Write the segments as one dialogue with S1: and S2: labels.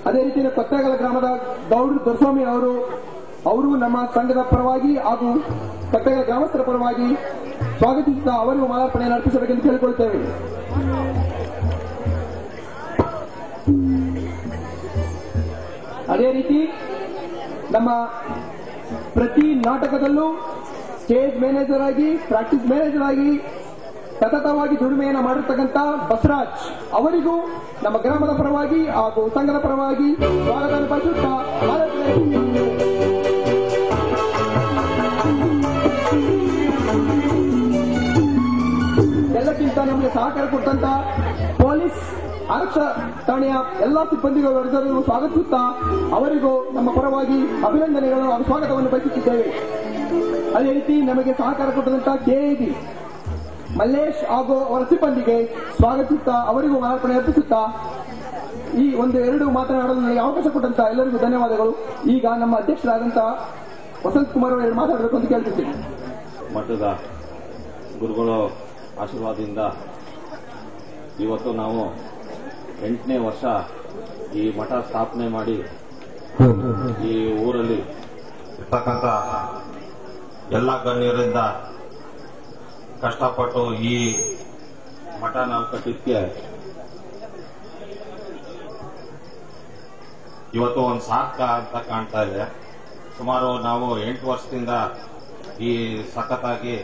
S1: ಅದೇ ರೀತಿ ಕೊತ್ತೇಗಲ ಗ್ರಾಮದ ಗೌಡ್ರು ದೊರೆಸ್ವಾಮಿ ಅವರು ನಮ್ಮ ಸಂಘದ ಪರವಾಗಿ ಹಾಗೂ ಕೊತ್ತೇಗಲ ಗ್ರಾಮಸ್ಥರ ಪರವಾಗಿ ಸ್ವಾಗತಿಸುತ್ತಾ ಅವರಿಗೂ ಮಾಲಾರ್ಪಣೆಯನ್ನು ಅರ್ಪಿಸಬೇಕೆಂದು ಕೇಳಿಕೊಳ್ಳುತ್ತೇವೆ. ಅದೇ ರೀತಿ ನಮ್ಮ ಪ್ರತಿ ನಾಟಕದಲ್ಲೂ ಸ್ಟೇಜ್ ಮ್ಯಾನೇಜರ್ ಆಗಿ ಪ್ರಾಕ್ಟೀಸ್ ಮ್ಯಾನೇಜರ್ ಆಗಿ ಸತತವಾಗಿ ದುಡಿಮೆಯನ್ನು ಮಾಡಿರ್ತಕ್ಕಂಥ ಬಸವರಾಜ್ ಅವರಿಗೂ ನಮ್ಮ ಗ್ರಾಮದ ಪರವಾಗಿ ಹಾಗೂ ಸಂಘದ ಪರವಾಗಿ ಸ್ವಾಗತ ಬಯಸುತ್ತಾ ಎಲ್ಲಕ್ಕಿಂತ ನಮಗೆ ಸಹಕಾರ ಕೊಟ್ಟಂತ ಪೊಲೀಸ್ ಆರಕ್ಷಾ ಠಾಣೆಯ ಎಲ್ಲಾ ಸಿಬ್ಬಂದಿಗಳು ಸ್ವಾಗತಿಸುತ್ತಾ ಅವರಿಗೂ ನಮ್ಮ ಪರವಾಗಿ ಅಭಿನಂದನೆಗಳು ಹಾಗೂ ಸ್ವಾಗತವನ್ನು ಬಯಸುತ್ತಿದ್ದೇವೆ. ಅದೇ ರೀತಿ ನಮಗೆ ಸಹಕಾರ ಕೊಟ್ಟಂತ ಕೆಎಬಿ ಮಲ್ಲೇಶ್ ಹಾಗೂ ಅವರ ಸಿಬ್ಬಂದಿಗೆ ಸ್ವಾಗತಿಸುತ್ತಾ ಅವರಿಗೂ ಮಾಲಾರ್ಪಣೆ ಅರ್ಪಿಸುತ್ತಾ ಈ ಎರಡು ಮಾತನಾಡಲು ನನಗೆ ಅವಕಾಶ ಕೊಟ್ಟಂತ ಎಲ್ಲರಿಗೂ ಧನ್ಯವಾದಗಳು. ಈಗ ನಮ್ಮ ಅಧ್ಯಕ್ಷರಾದಂತ ವಸಂತ್ ಕುಮಾರ್ ಅವರು ಮಾತಾಡಬೇಕು ಅಂತ ಕೇಳ್ತಿದ್ದೀನಿ.
S2: ಮಠದ ಗುರುಗಳು ಆಶೀರ್ವಾದದಿಂದ ಇವತ್ತು ನಾವು 8ನೇ ವರ್ಷ ಈ ಮಠ ಸ್ಥಾಪನೆ ಮಾಡಿ ಈ ಊರಲ್ಲಿ ಇರ್ತಕ್ಕಂಥ ಎಲ್ಲ ಗಣ್ಯರಿಂದ ಕಷ್ಟಪಟ್ಟು ಈ ಮಠ ನಾವು ಕಟ್ಟಿದ್ಕೆ ಇವತ್ತು ಒಂದು ಸಾರ್ಥಕ ಅಂತ ಕಾಣ್ತಾ ಇದೆ. ಸುಮಾರು ನಾವು 8 ವರ್ಷದಿಂದ ಈ ಸಖತ್ತಾಗಿ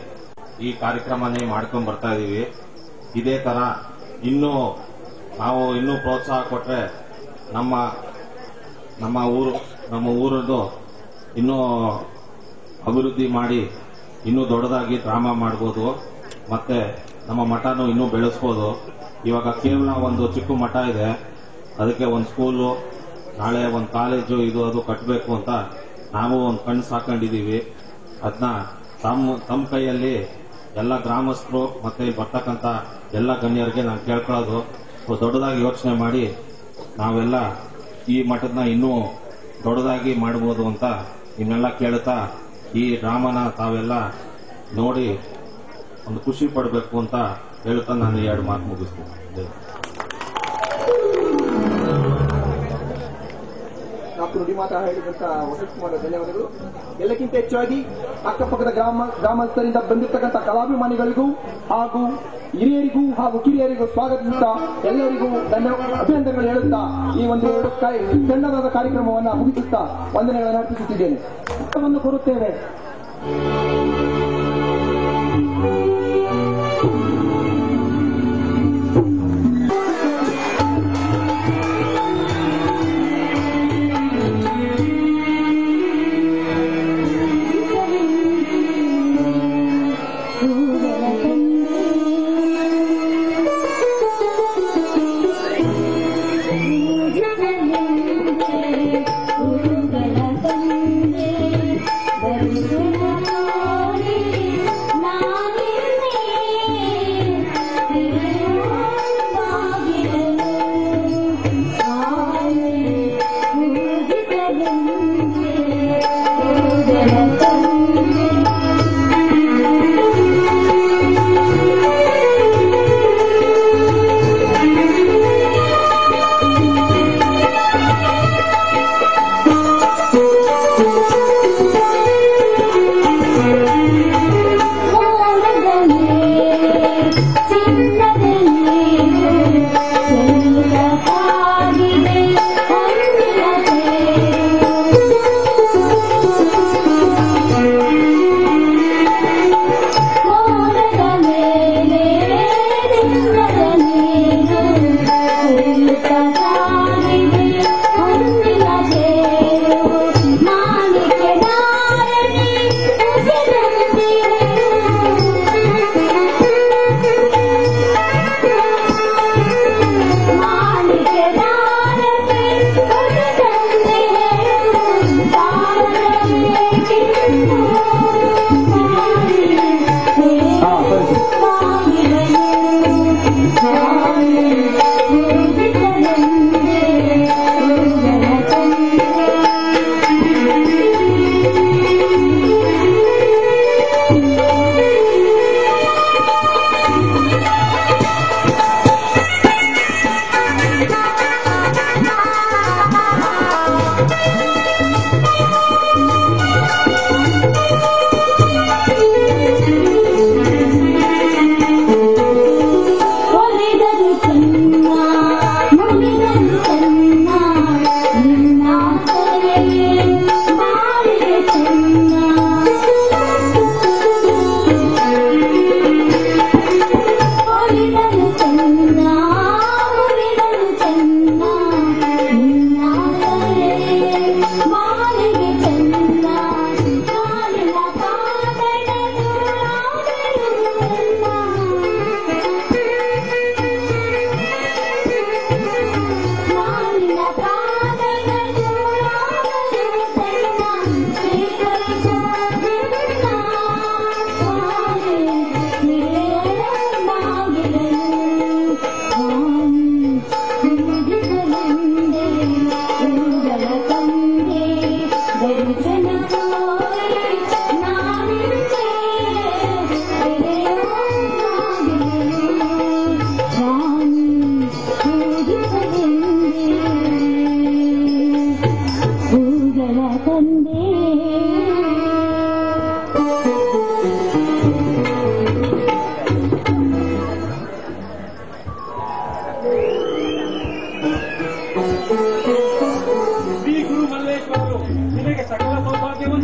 S2: ಈ ಕಾರ್ಯಕ್ರಮನೇ ಮಾಡ್ಕೊಂಡ್ ಬರ್ತಾ ಇದೀವಿ. ಇದೇ ತರ ನಾವು ಇನ್ನೂ ಪ್ರೋತ್ಸಾಹ ಕೊಟ್ರೆ ನಮ್ಮ ಊರದ್ದು ಇನ್ನೂ ಅಭಿವೃದ್ಧಿ ಮಾಡಿ ಇನ್ನೂ ದೊಡ್ಡದಾಗಿ ಡ್ರಾಮಾ ಮಾಡಬಹುದು. ಮತ್ತೆ ನಮ್ಮ ಮಠನೂ ಇನ್ನೂ ಬೆಳೆಸಬಹುದು. ಇವಾಗ ಕೇವಲ ಒಂದು ಚಿಕ್ಕ ಮಠ ಇದೆ, ಅದಕ್ಕೆ ಒಂದು ಸ್ಕೂಲು, ನಾಳೆ ಒಂದು ಕಾಲೇಜು ಅದು ಕಟ್ಟಬೇಕು ಅಂತ ನಾವು ಒಂದು ಕಣ್ಣು ಸಾಕೊಂಡಿದೀವಿ. ಅದನ್ನ ತಮ್ಮ ಕೈಯಲ್ಲಿ ಎಲ್ಲ ಗ್ರಾಮಸ್ಥರು ಮತ್ತೆ ಬರ್ತಕ್ಕಂಥ ಎಲ್ಲ ಗಣ್ಯರಿಗೆ ನಾನು ಕೇಳ್ಕೊಳ್ಳೋದು, ದೊಡ್ಡದಾಗಿ ಯೋಚನೆ ಮಾಡಿ ನಾವೆಲ್ಲ ಈ ಮಠದನ್ನ ಇನ್ನೂ ದೊಡ್ಡದಾಗಿ ಮಾಡಬಹುದು ಅಂತ ನಿಮ್ಮೆಲ್ಲ ಕೇಳುತ್ತಾ ಈ ಡ್ರಾಮಾನ ತಾವೆಲ್ಲ ನೋಡಿ ಒಂದು ಖುಷಿ ಪಡಬೇಕು ಅಂತ ಹೇಳುತ್ತಾ ನಾನು 2 ಮಾತು ಮುಗಿಸ್ತೀನಿ.
S1: ನುಡಿ ಮಾತಾ ಹೇಳಿದಂತ ವಸಂತ್ ಕುಮಾರ್ ಧನ್ಯವಾದಗಳು. ಎಲ್ಲಕ್ಕಿಂತ ಹೆಚ್ಚಾಗಿ ಅಕ್ಕಪಕ್ಕದ ಗ್ರಾಮಸ್ಥರಿಂದ ಬಂದಿರತಕ್ಕಂಥ ಕಲಾಭಿಮಾನಿಗಳಿಗೂ ಹಾಗೂ ಹಿರಿಯರಿಗೂ ಹಾಗೂ ಕಿರಿಯರಿಗೂ ಸ್ವಾಗತಿಸುತ್ತಾ ಎಲ್ಲರಿಗೂ ಅಭಿನಂದನೆಗಳು ಹೇಳುತ್ತಾ ಈ ಒಂದು ಸಣ್ಣದಾದ ಕಾರ್ಯಕ್ರಮವನ್ನು ಮುಗಿಸುತ್ತಾ ವಂದನೆಗಳನ್ನು ಅರ್ಪಿಸುತ್ತಿದ್ದೇನೆ. ಕೋರುತ್ತೇವೆ.
S3: Thank you.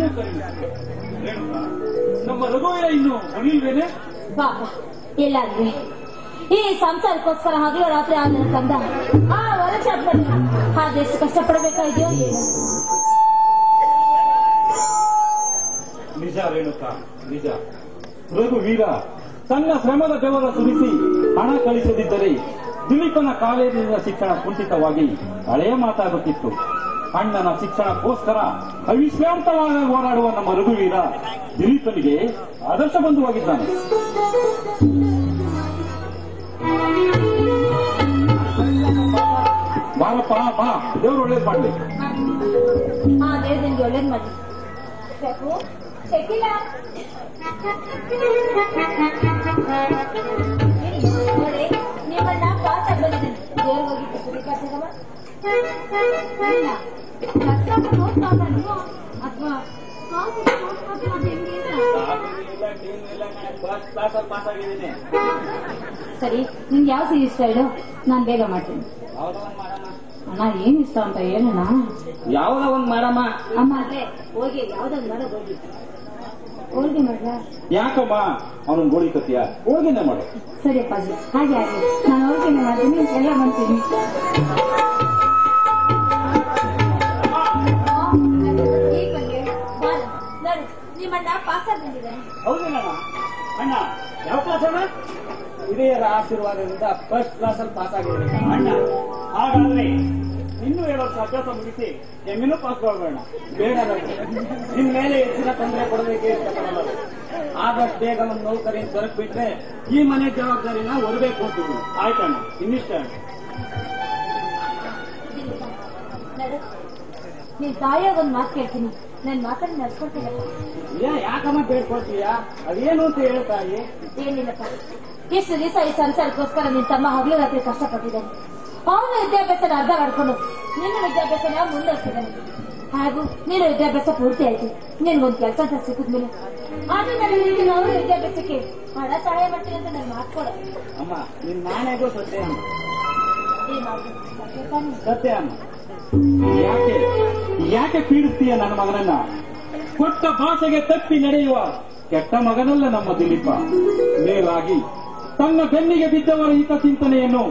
S3: ಏನು ಸರಿ ನಮ್ಮ ರಘುವೀರ ಇನ್ನು ಮನೆಯಲ್ವೇನೆ?
S4: ಪಾಪ ಇಲ್ಲಾಂದ್ರೆ ಈ ಸಂಸಾರಕ್ಕೋಸ್ಕರ ಹಗಲು ರಾತ್ರಿ ಆದ ಕಂದ ಆ ವರಚಾತ್ಮಲ್ಲಿ ಹಾಗೆಷ್ಟು ಕಷ್ಟಪಡಬೇಕಾಗಿದೆಯೋ ಏನು.
S3: ನಿಜ ರೇಣುಕಾ, ನಿಜ. ರಘುವೀರ ತನ್ನ ಶ್ರಮದ ಬೆವರ ಸುರಿಸಿ ಹಣ ಕಳಿಸದಿದ್ದರೆ ದಿಲೀಪನ ಕಾಲೇಜಿನ ಶಿಕ್ಷಣ ಕುಂಠಿತವಾಗಿ ಹಳೆಯ ಮಾತಾಗುತ್ತಿತ್ತು. ಅಣ್ಣನ ಶಿಕ್ಷಣಕ್ಕೋಸ್ಕರ ಅವಿಶ್ರಾಂತವಾಗಿ ಹೋರಾಡುವ ನಮ್ಮ ರಘುವೀರ ದಿಲೀಪನಿಗೆ ಆದರ್ಶ ಬಂಧುವಾಗಿದ್ದಾನೆ. ಬಾರಪ್ಪ, ಬಾ, ದೇವರು ಒಳ್ಳೇದು ಮಾಡ್ಲಿ.
S4: ಹಾ, ದೇವ್ರು ನಿಮ್ಗೆ ಒಳ್ಳೇದು ಮಾಡಿ. ನಿಮ್ಮನ್ನ ಪಾಠ ಬಂದಿದ್ದೀನಿ. ದೇವ್ರು ಹೋಗಿತ್ತು ಸುರಿಕಾಸಗಮ್ಮ ಅಥವಾ ಸರಿ, ನಿಮ್ಗೆ ಯಾವ ಸೀರೆ ಇಷ್ಟ ಹೇಳು, ನಾನ್ ಬೇಗ ಮಾಡ್ತೀನಿ. ಅಣ್ಣ ಏನ್ ಇಷ್ಟ ಅಂತ ಹೇಳೋಣ.
S5: ಯಾವ್ದ ಒಂದ್ ಮಾಡಮ್ಮ.
S4: ಅಮ್ಮ ಅಲ್ಲೇ ಹೋಗಿ ಯಾವ್ದೊಂದು ಮಾಡೋದು ಹೋಗಿ ಹೋಳಿಗೆ ಮಾಡ್ಲಾ?
S3: ಯಾಕಮ್ಮ ಅವನೊಂದು ಗೋಳಿ ಕತ್ತಿಯ ಹೋಳಿಗೆನೆ ಮಾಡು.
S4: ಸರಿ ಅಪ್ಪಾಜಿ, ಹಾಗೆ ಹಾಗೆ ನಾನು ಹೋಳಿಗೆನೆ ಮಾಡ್ತೀನಿ, ಎಲ್ಲ ಮಾಡ್ತೀನಿ. ನಿಮ್ಮಣ್ಣ ಪಾಸ್ ಬಂದಿದ್ದಾನೆ.
S5: ಹೌದೇನಣ್ಣ? ಅಣ್ಣ ಯಾವ ಕ್ಲಾಸ್ ಅಣ್ಣ? ಹಿರಿಯರ ಆಶೀರ್ವಾದದಿಂದ ಫಸ್ಟ್ ಕ್ಲಾಸ್ ಅಲ್ಲಿ ಪಾಸ್ ಆಗಿದ್ದೀನಿ ಅಣ್ಣ. ಹಾಗಾದ್ರೆ ಇನ್ನೂ 7 ವರ್ಷ ಅಭ್ಯಾಸ ಮುಗಿಸಿ ಎಮ್ಮಿನೂ ಪಾಸ್ ಮಾಡಬೇಡ. ಬೇಡ, ನಿಮ್ ಮೇಲೆ ಹೆಚ್ಚಿನ ತೊಂದರೆ ಕೊಡೋದಕ್ಕೆ ಇಷ್ಟಪಡಲ್ಲ. ಆದಷ್ಟು ಬೇಗ ಒಂದು ನೌಕರಿಯನ್ನು ದೊರಕ್ಬಿಟ್ರೆ ಈ ಮನೆ ಜವಾಬ್ದಾರಿನ ಹೊರಬೇಕು ಅಂತಿದ್ದೀನಿ. ಆಯ್ತಣ್ಣ, ಇನ್ನಿಷ್ಟ ಅಣ್ಣ.
S4: ನೀನ್ ತಾಯಿಯಾಗ ಒಂದ್ ಮಾತು ಕೇಳ್ತೀನಿ, ನನ್ ಮಾತನ್ನ ನಡ್ಸ್ಕೊಳ್ತೀನಿ.
S5: ಯಾಕಮ್ಮ ಬೇಡ್ಕೊಳ್ತೀಯಾ? ಅದೇನು ಅಂತ ಹೇಳ್ತಾಯಿ.
S4: ಏನಿಲ್ಲಪ್ಪ, ಇಷ್ಟು ದಿವಸ ಈ ಸಂಸಾರಕ್ಕೋಸ್ಕರ ನಿನ್ ತಮ್ಮ ಹಗಲು ರಾತ್ರಿ ಕಷ್ಟಪಟ್ಟಿದ್ದಾನೆ. ಅವನ ವಿದ್ಯಾಭ್ಯಾಸನ ಅರ್ಧ ಮಾಡ್ಕೊಂಡು ನಿನ್ನ ವಿದ್ಯಾಭ್ಯಾಸನ ಮುಂದುವರಿಸಿದ್ದಾನೆ. ಹಾಗೂ ನೀನು ವಿದ್ಯಾಭ್ಯಾಸ ಪೂರ್ತಿ ಆಯ್ತು, ನಿನ್ಗೊಂದು ಕೆಲಸ ಅಂತ ಸಿಕ್ಕಿದ್ಮೇಲೆ ಆದ್ರೆ ನಾನು ಅವರ ವಿದ್ಯಾಭ್ಯಾಸಕ್ಕೆ ಹಣ ಸಹಾಯ ಮಾಡ್ತೀನಿ ಅಂತ ನಾನು ಮಾತ್ಕೊಡ.
S5: ಅಮ್ಮ, ನಿನ್ ನಾಣ್ಯಾಗೂ ಸತ್ಯ ಅಮ್ಮ. ಸತ್ಯ ಅಮ್ಮ.
S3: ಯಾಕೆ ಪೀಡಿಸ್ತೀಯ ನನ್ನ ಮಗನನ್ನ? ಕೊಟ್ಟ ಭಾಷೆಗೆ ತಪ್ಪಿ ನಡೆಯುವ ಕೆಟ್ಟ ಮಗನಲ್ಲ ನಮ್ಮ ದಿಲೀಪ. ಮೇಲಾಗಿ ತನ್ನ ಬೆನ್ನಿಗೆ ಬಿದ್ದವರ ಹಿತಚಿಂತನೆಯನ್ನು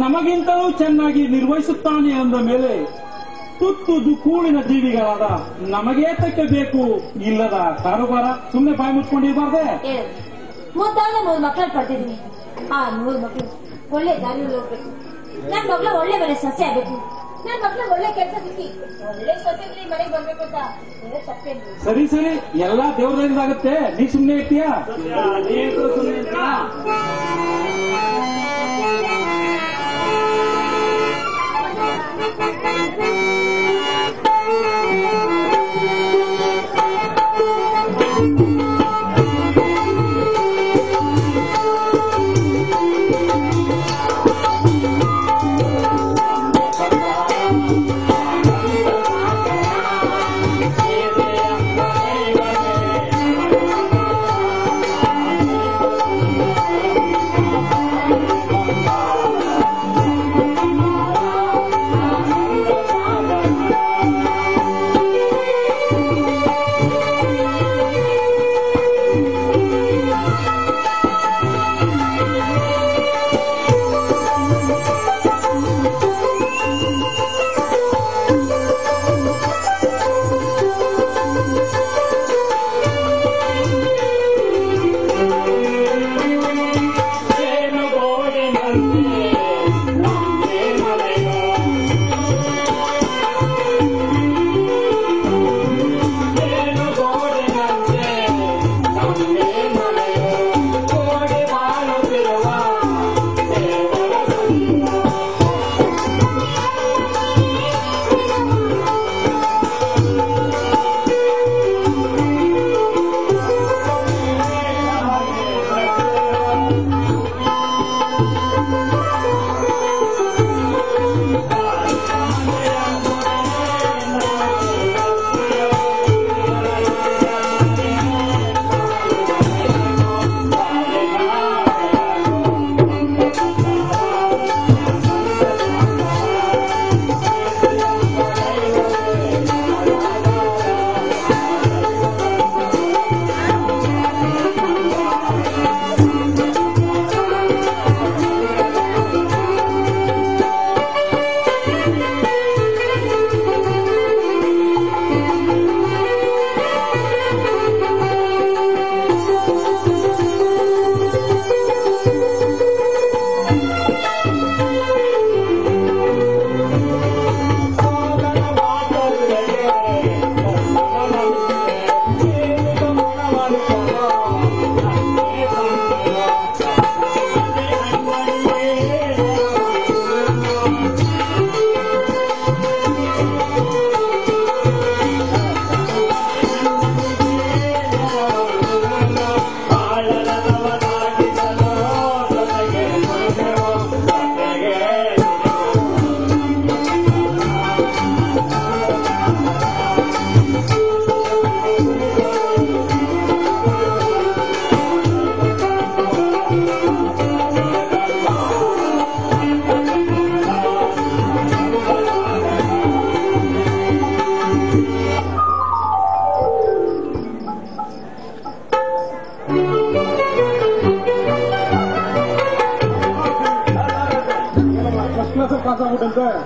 S3: ನಮಗಿಂತಲೂ ಚೆನ್ನಾಗಿ ನಿರ್ವಹಿಸುತ್ತಾನೆ ಅಂದ ಮೇಲೆ ತುತ್ತು ಕೂಳಿನ ಜೀವಿಗಳಾದ ನಮಗೇತಕ್ಕೆ ಬೇಕು ಇಲ್ಲದ ಕಾರುಬಾರ? ಸುಮ್ಮನೆ ಬಾಯಿ ಮುಚ್ಕೊಂಡಿರಬಾರ್ದೆ.
S4: ಮುದ್ದಾದ 3 ಮಕ್ಕಳನ್ನು ಪಡೆದಿದ್ದೀನಿ. ಆ 3 ಮಕ್ಕಳು ಒಳ್ಳೆ ದಾರಿಯಲ್ಲಿ ಹೋಗ್ಬೇಕು. ನನ್ ಮಗಳು ಒಳ್ಳೆ ಮನೆ ಸಸ್ಯ ಆಗ್ಬೇಕು. ನನ್ ಮಕ್ಳು ಒಳ್ಳೆ ಕೆಲಸ ಸಿಕ್ಕಿ ಒಳ್ಳೆ ಸೊಸೆಯಲ್ಲಿ ಮನೆಗೆ ಬರ್ಬೇಕು ಅಂತ ತಪ್ಪೇನು.
S3: ಸರಿ ಸರಿ, ಎಲ್ಲಾ ದೇವ್ರದಾಗುತ್ತೆ, ನೀ ಸುಮ್ಮನೆ ಇರ್ತೀಯಾ?
S5: ಸುಮ್ಮನೆ ಇರ್ತೀಯಾ?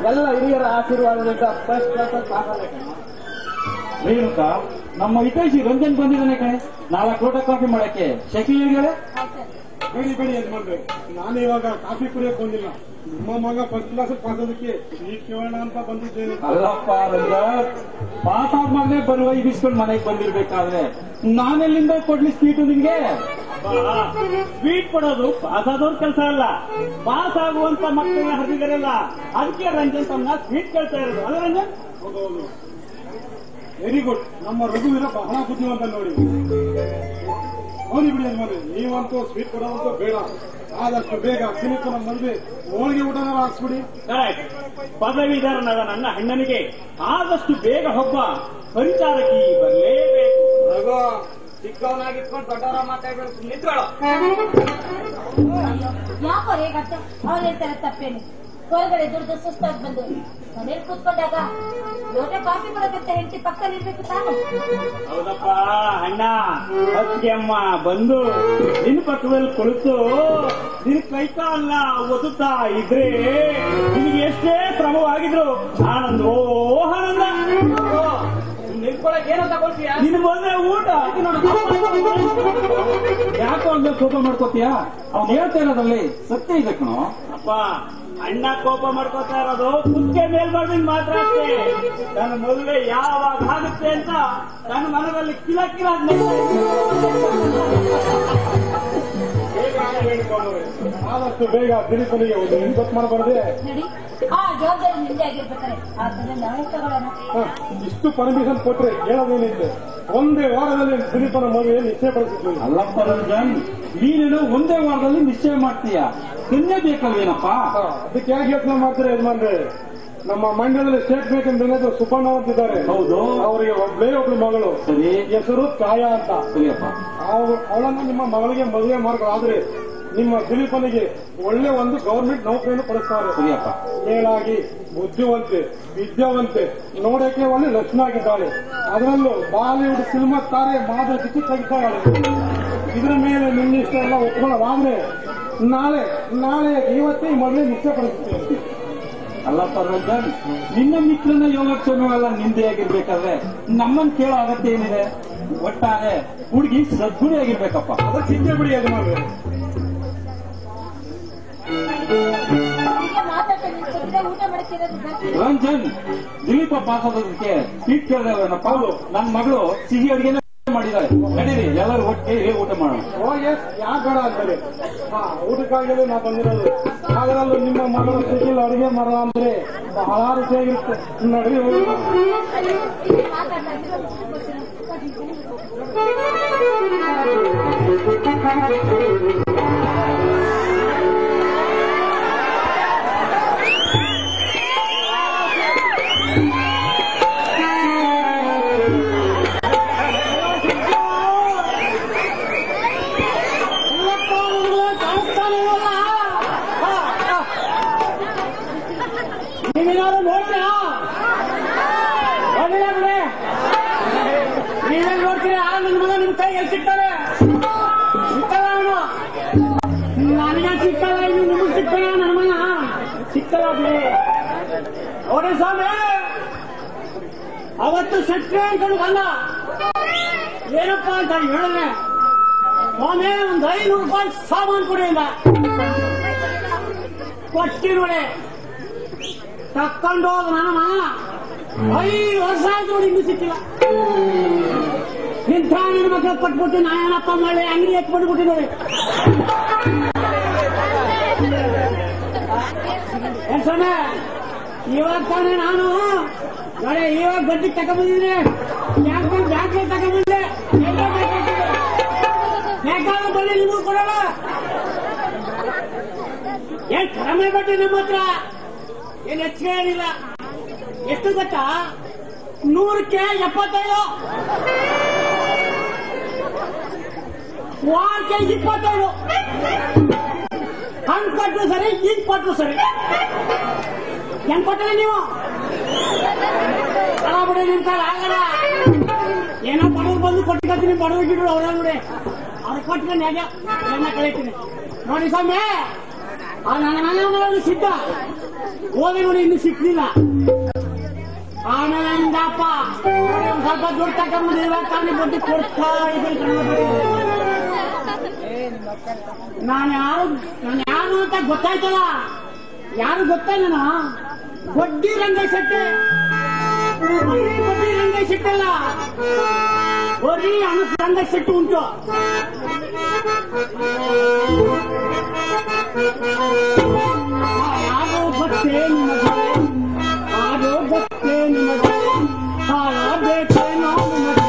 S5: ಎಲ್ಲ ಹಿರಿಯರ ಆಶೀರ್ವಾದದಿಂದ ಫಸ್ಟ್ ಕ್ಲಾಸ್ ಪಾಸ್ ಆಗಲಿ.
S3: ರೇಣುಕಾ, ನಮ್ಮ ಹಿತೈಷಿ ರಂಜನ್ ಬಂದಿದ್ದಾನೆ ಕಣೆ. 4 ಲೋಟ ಕಾಫಿ ಮಾಡಕ್ಕೆ ಶಕಿ ಹೇಳಿದಾಳೆ.
S6: ಬೇಡಿ ಬೇಡಿ ಯಜಮಾನ್ರೆ, ನಾನು ಇವಾಗ ಕಾಫಿ ಕುಡಿಯಕ್ ಬಂದಿಲ್ಲ. ನಿಮ್ಮ ಮಗ ಫಸ್ಟ್ ಕ್ಲಾಸ್ ಪಾಸ್ ಆಗೋದಕ್ಕೆ ಸ್ವೀಟ್ ಕೇಳೋಣ ಅಂತ ಬಂದಿದ್ದೇನೆ.
S3: ಅಲ್ಲಪ್ಪ ರಂಜನ್, ಪಾಸ್ ಆದ್ಮೇಲೆ ಬರುವ ಇದಿಸ್ಕೊಂಡು ಮನೆಗೆ ಬಂದಿರ್ಬೇಕಾದ್ರೆ ನಾನೆಲ್ಲಿಂದ ಕೊಡ್ಲಿ ಸ್ವೀಟು ನಿನ್ಗೆ?
S5: ಸ್ವೀಟ್ ಕೊಡೋದು ಪಾಸ್ ಆದವ್ರ ಕೆಲಸ ಅಲ್ಲ, ಪಾಸ್ ಆಗುವಂತ ಮಕ್ಕಳನ್ನ ಹರಿದಿದಾರಲ್ಲ ಅದಕ್ಕೆ ರಂಜನ್ ತಮ್ಮ ಸ್ವೀಟ್ ಕೇಳ್ತಾ ಇರೋದು ಅಲ್ಲ ರಂಜನ್?
S6: ಹೌದೌದು, ವೆರಿ ಗುಡ್. ನಮ್ಮ ರಘುವೀರ ಬಹಳ ಬುದ್ಧಿವಂತ ನೋಡಿ. ನೋಡಿ ಬಿಡಿ ಯಜಮಾನ್ರೆ, ನೀವಂತೂ ಸ್ವೀಟ್ ಕೊಡೋದಂತೂ ಬೇಡ. ಆದಷ್ಟು ಬೇಗ ದಿನಕ್ಕನ ಮದುವೆ ಹೋಳಿಗೆ ಊಟನ ಹಾಕ್ಸ್ಬಿಡಿ.
S5: ಕರೆಕ್ಟ್. ಪದವೀಧರನಾದ ನನ್ನ ಅಣ್ಣನಿಗೆ ಆದಷ್ಟು ಬೇಗ ಒಬ್ಬ ಪರಿಚಾರಕಿ ಬರಲೇಬೇಕು. ರಘು, ಚಿಕ್ಕವನಾಗಿಟ್ಕೊಂಡು ದೊಡ್ಡವರ ಮಾತಾಡ್ಬೇಕು ನಿಂತ್ಕೊಳ್ಳೋ.
S4: ಯಾಕೋ ಹೇಗತ್ತೆ? ಅವ್ರು ಹೇಳ್ತಾರೆ ತಪ್ಪೇನು? ಹೊರಗಡೆ ದುಡ್ದು ಸುಸ್ತಾಗಿ ಬಂದು ಮನೇಲಿ ಕೂತ್ಕೊಂಡಾಗ ಲೋಟ ಕಾಫಿ ಕೊಡಬೇಕಂತ ಹೆಂಡತಿ ಪಕ್ಕ ನಿಲ್ಬೇಕು ತಾನು.
S5: ಹೌದಪ್ಪ ಅಣ್ಣ, ಅತ್ತಿಗೆ ಅಮ್ಮ ಬಂದು ನಿನ್ನ ಪಕ್ಕದಲ್ಲಿ ಕುಳಿತು ನಿನ್ ಕೈಕಾಲನ್ನ ಒತ್ತುತ್ತಾ ಇದ್ರೆ ನಿನಗೆ ಎಷ್ಟೇ ಶ್ರಮವಾಗಿದ್ರು ಆನಂದ ಆನಂದ. ನಿಲ್ಕೊಳಕ್ ಏನೋ ತಗೊಳ್ತೀಯ? ನಿನ್ ಬಂದ್ರೆ ಊಟ
S3: ಯಾಕೋ ಅಂದ್ರೆ ಕೋಪ ಮಾಡ್ಕೋತೀಯ? ಅವ್ನು ಹೇಳ್ತಾ ಇರೋದ್ರಲ್ಲಿ ಸತ್ಯ ಇದೆ ಕಣೋ.
S5: ಅಪ್ಪ, ಅಣ್ಣ ಕೋಪ ಮಾಡ್ಕೋತಾ ಇರೋದು ಕುಕ್ಕೆ ಮೇಲ್ಬಾರ್ದಿಂದ ಮಾತ್ರ ಅಷ್ಟೇ. ನನ್ನ ಮದುವೆ ಯಾವಾಗ ಆಗುತ್ತೆ ಅಂತ ನನ್ನ ಮನದಲ್ಲಿ ಕಿಲ ಕಿಲ
S6: ಆದಷ್ಟು ಬೇಗ ದಿನಕನಿಗೆ ಒಂದು ಇನ್ಪುಟ್ ಮಾಡಬಾರ್ದೆ.
S4: ನೋಡಿ, ಆ ಜವಾಬ್ದಾರಿ ನಿಂದೆ ಆಗಿರ್ಬೇಕಾರೆ ಆತನ ನಾಳೆ ತಗೊಳ್ಳೋಣ.
S6: ಇಷ್ಟು ಪರ್ಮಿಷನ್ ಕೊಟ್ರೆ ಹೇಳೋದೇನಿದೆ? ಒಂದೇ ವಾರದಲ್ಲಿ ದಿಲೀಪನ ಮದುವೆ ನಿಶ್ಚಯಪಡಿಸಿದ್ವಿ.
S3: ಅಲ್ಲಪ್ಪ ರಂಜನ್, ನೀನೇನು ಒಂದೇ ವಾರದಲ್ಲಿ ನಿಶ್ಚಯ ಮಾಡ್ತೀಯ? ನಿನ್ನೆ ಬೇಕಲ್ವೇನಪ್ಪ?
S6: ಅದಕ್ಕೆ ಯಾಕೆ ಯೋಚನೆ ಮಾಡ್ತಾರೆ ಯಜಮಾನ್ರೆ? ನಮ್ಮ ಮಂಡ್ಯದಲ್ಲಿ ಸ್ಟೇಟ್ ಬ್ಯಾಂಕ್ ಅಂತ ಸುಪರ್ಣ ಅಂತಿದ್ದಾರೆ.
S3: ಹೌದು.
S6: ಅವರಿಗೆ ಒಬ್ಳು ಮಗಳು.
S3: ಸರಿ.
S6: ಹೆಸರು ಛಾಯಾ ಅಂತ.
S3: ಸರಿಯಪ್ಪ.
S6: ಅವಳನ್ನು ನಿಮ್ಮ ಮಗಳಿಗೆ ಮದುವೆ ಮಾಡ್ಕೊಳ್ಳಾದ್ರೆ ನಿಮ್ಮ ದಿಲೀಪನಿಗೆ ಒಳ್ಳೆ ಒಂದು ಗವರ್ಮೆಂಟ್ ನೌಕರಿಯನ್ನು ಕೊಡಿಸ್ತಾರೆ.
S3: ಸರಿಯಪ್ಪ.
S6: ಮೇಲಾಗಿ ಬುದ್ಧಿವಂತೆ, ವಿದ್ಯಾವಂತೆ, ನೋಡಕ್ಕೆ ಒಳ್ಳೆ ಲಕ್ಷಣ ಆಗಿದ್ದಾಳೆ. ಅದರಲ್ಲೂ ಬಾಲಿವುಡ್ ಸಿನಿಮಾ ತಾರೆ ಮಾಧುರಿ ದೀಕ್ಷಿತ್ ತೆಗಿತಾಳೆ. ಇದರ ಮೇಲೆ ನಿನ್ನ ಇಷ್ಟ ಎಲ್ಲ ಒಪ್ಕೊಳ್ಳೋದಾದ್ರೆ ನಾಳೆ ಇವತ್ತೇ ಈ ಮದುವೆ ನಿಶ್ಚಯಪಡಿಸುತ್ತೇವೆ.
S3: ಅಲ್ಲಪ್ಪ ರಂಜನ್, ನಿನ್ನ ಮಿತ್ರನ ಯೋಗಕ್ಷೇಮವೆಲ್ಲ ನಿಂದೆ ಆಗಿರ್ಬೇಕಾದ್ರೆ ನಮ್ಮನ್ನು ಕೇಳೋ ಅಗತ್ಯ ಏನಿದೆ? ಒಟ್ಟಾರೆ ಹುಡುಗಿ ಸದ್ಗುಣಿ ಆಗಿರ್ಬೇಕಪ್ಪ.
S6: ಅದು ಚಿಂತೆ ಬಿಡಿ ಯಜಮಾನ್ರೆ.
S4: ಹೀಗೆ ಮಾತಾಡ್ತಾ ನಿಂತ್ಕೊಂಡಿದ್ರೆ ಊಟ ಮಾಡಕ್ಕಿರೋದು ಬರ್ತೀನಿ.
S3: ರಂಜನ್, ದಿಲೀಪ ಪಾಸ್ ಆಗೋದಕ್ಕೆ ಸ್ವೀಟ್ ಕೇಳಿದವನಪ್ಪ. ನನ್ನ ಮಗಳು ಸಿಹಿ ಅಡಿಗೆನ ಮಾಡಿದ್ದಾರೆ. ನಡೀರಿ, ಎಲ್ಲರೂ ಒಟ್ಟಿಗೆ ಊಟ ಮಾಡೋಣ.
S6: ಯಾಕೆ ಬೇಡ ಅಂತಾರೆ? ಊಟಕ್ಕಾಗಲೇ ನಾ ಬಂದಿರೋದು. ಅದರಲ್ಲೂ ನಿಮ್ಮ ಮಗಳು ಸಿಹಿಲ್ ಅಡುಗೆ ಮಾಡೋಣ ಅಂದ್ರೆ ಬಹಳ ರುಚಿಯಾಗಿರುತ್ತೆ. ನಡಿ
S4: ಮಾತಾಡ್ತಾ
S5: ನೀವೇನಾದ್ರು ನೋಡ್ತೀರಾ? ನೀವೇನ್ ನೋಡ್ತೀರಾ? ನನ್ನ ಮಗ ನಿಮ್ ಕೈಗೆ ಸಿಗ್ತಾರೆ. ಸಿಕ್ಕಲ್ಲ ಅವನು, ನನಗೆ ಸಿಕ್ಕಲ್ಲ, ಇನ್ನು ನಿಮಗೆ ಸಿಕ್ಕಲ್ಲ. ನನ್ನ ಮಗ ಸಿಕ್ಕಲ್ಲ ಬಿಡಿ. ಅವರೇ ಸ್ವಾಮಿ, ಅವತ್ತು ಶಕ್ತಿ ಅನ್ಕೊಂಡು ಬಂದ. ಏನಪ್ಪಾ ಅಂತ ಹೇಳಿದ್ರೆ, ಸ್ವಾಮಿ ಒಂದು 500 ರೂಪಾಯಿ ಸಾಮಾನು ಕೊಡಿ ಇಲ್ಲ ಕೊಟ್ಟಿ ನೋಡಿ. ತಕ್ಕೊಂಡು ಹೋದ ನನ್ನ ಮಗ 5 ವರ್ಷ ಆಯ್ತು ನೋಡಿ, ಇನ್ನೂ ಸಿಕ್ಕಿಲ್ಲ. ಇಂಥ ನನ್ನ ಮಗ ಕೊಟ್ಬಿಟ್ಟು ನಾನೇನಪ್ಪ ಮಾಡಿ ಅಂಗಡಿ ಎತ್ಬಿಟ್ಟು ನೋಡಿ. ಸ್ವಾಮಿ, ಇವಾಗ ತಾನೇ ನಾನು ಇವಾಗ ಗಡ್ಡಿ ತಗೊಂಡ್ಬಂದಿದ್ರೆ ಬ್ಯಾಂಕ್ ತಗೊಂಡ್ಬಂದೆ. ಬೇಕಾದ್ರೆ ಬನ್ನಿ, ನಿಮಗೂ ಕೊಡೋಣ. ಏನ್ ಕಡಿಮೆ ಬಡ್ಡಿ ನಿಮ್ಮ ಹತ್ರ? ಏನ್ ಹೆಚ್ಚಿಗೆ ಏನಿಲ್ಲ. ಎಷ್ಟು ಗೊತ್ತಾ? 100ಕ್ಕೆ 75, ವಾರಕ್ಕೆ 25. ಹಂಗ್ ಕೊಟ್ಟರು ಸರಿ, ಹಿಂಗ್ ಕೊಟ್ಟರು ಸರಿ. ಹೆಂಗ್ ಕೊಟ್ಟರೆ ನೀವು? ಅಲ್ಲ ಬಿಡಿ, ನಿಮ್ ಕಾಲ ಆಗಲ್ಲ. ಏನೋ ಬಡವ್ರು ಬಂದು ಕೊಟ್ಟಿರ್ತೀನಿ, ಬಡವ್ರು ಗಿಡರು ಅವರ ನೋಡಿ, ಅವ್ರು ಕೊಟ್ಕೊಂಡು ಹೇಗೆ ಎಲ್ಲ ಕಳೀತೀನಿ ನೋಡಿ. ಸ್ವಾಮಿ, ನನ್ನ ಮನೆಯವರು ಸಿದ್ಧ. ಹೋಗಿ ನೋಡಿ ಇನ್ನು ಸಿಕ್ಲಿಲ್ಲ. ಆಮೇಲೆ ಹಿಂಗಪ್ಪ ಒಂದ್ ಸ್ವಲ್ಪ ದುಡ್ಡು ತಗೊಂಡ್ಬಿಡಿ, ಇವಾಗ ತಾನೇ ಬಡ್ಡಿ ಕೊಡ್ತಾ ಇದ್ದೀನಿ. ನಾನು ಯಾರು ಅಂತ ಗೊತ್ತಾಯ್ತಲ್ಲ. ಯಾರು ಗೊತ್ತಾಯ್ತನ? ಬಡ್ಡಿ ರಂಗೇಶ್ ಶೆಟ್ಟಿ. ಬಡ್ಡಿ ರಂಗೇಶ್ ಶೆಟ್ಟಿ ಅಲ್ಲ, ಬರೀ ಅನಸ್ ರಂಗೇಶ್ ಶೆಟ್ಟಿ ಉಂಟು. ಯಾರು ಗೊತ್ತೇ ನಿಮಗೆ? ಅದು ಗೊತ್ತೇ ನಿಮಗೆ? ಬೇಕೇನೋ ನಿಮಗೆ?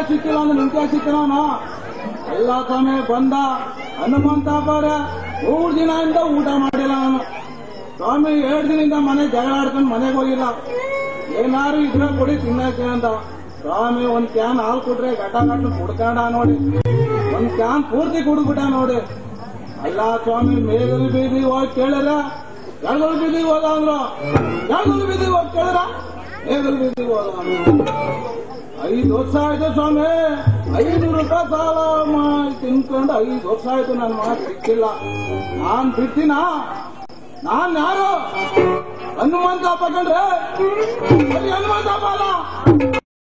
S1: ಸಿಕ್ಕಿಲ್ಲ ಅಂದ್ರೆ ನಿಂತ ಸಿಕ್ಕಿಲ್ಲ. ಎಲ್ಲ ಸಮಯ ಬಂದ ಹನುಮಂತ ಬರ 3 ದಿನದಿಂದ ಊಟ ಮಾಡಿಲ್ಲ ಅವನು. ಸ್ವಾಮಿ 2 ದಿನದಿಂದ ಮನೆ ಜಗಳ ಆಡ್ಕೊಂಡು ಮನೆಗೆ ಹೋಗಿಲ್ಲ. ಏನಾರು ಇದ್ರೆ ಕೊಡಿ ತಿನ್ನಕ್ಕೆ ಅಂತ. ಸ್ವಾಮಿ ಒಂದ್ ಕ್ಯಾನ್ ಹಾಲು ಕೊಟ್ರೆ ಗಟ್ಟ ಕುಡ್ಕೊಂಡ ನೋಡಿ, ಒಂದ್ ಕ್ಯಾನ್ ಪೂರ್ತಿ ಕುಡ್ಬಿಟ್ಟ ನೋಡಿ. ಅಲ್ಲ ಸ್ವಾಮಿ ಮೇಗಲ್ ಬೀದಿ ಹೋಗಿ ಕೇಳಿದ್ರ ಎಳಗಲ್ ಬೀದಿಗೆ ಹೋದ ಅಂದ್ರು. ಎಳಗಲ್ ಬೀದಿಗೆ ಹೋಗಿ ಕೇಳಿದ್ರ ಮೇಗಲ್ ಬೀದಿಗೆ ಹೋದ ಅಂದ್ರು. 5 ವರ್ಷ ಆಯ್ತು ಸ್ವಾಮಿ, 500 ರೂಪಾಯಿ ಸಾಲ ತಿನ್ಕೊಂಡು 5 ವರ್ಷ ಆಯ್ತು. ನನ್ನ ಮಾತು ಸಿಕ್ಕಿಲ್ಲ. ನಾನ್ ಬಿಡ್ತೀನ? ನಾನ್ ಯಾರು? ಹನುಮಂತಪ್ಪ ಕಂಡ್ರೆ ಹನುಮಂತಪ್ಪ ಅಲ್ಲ.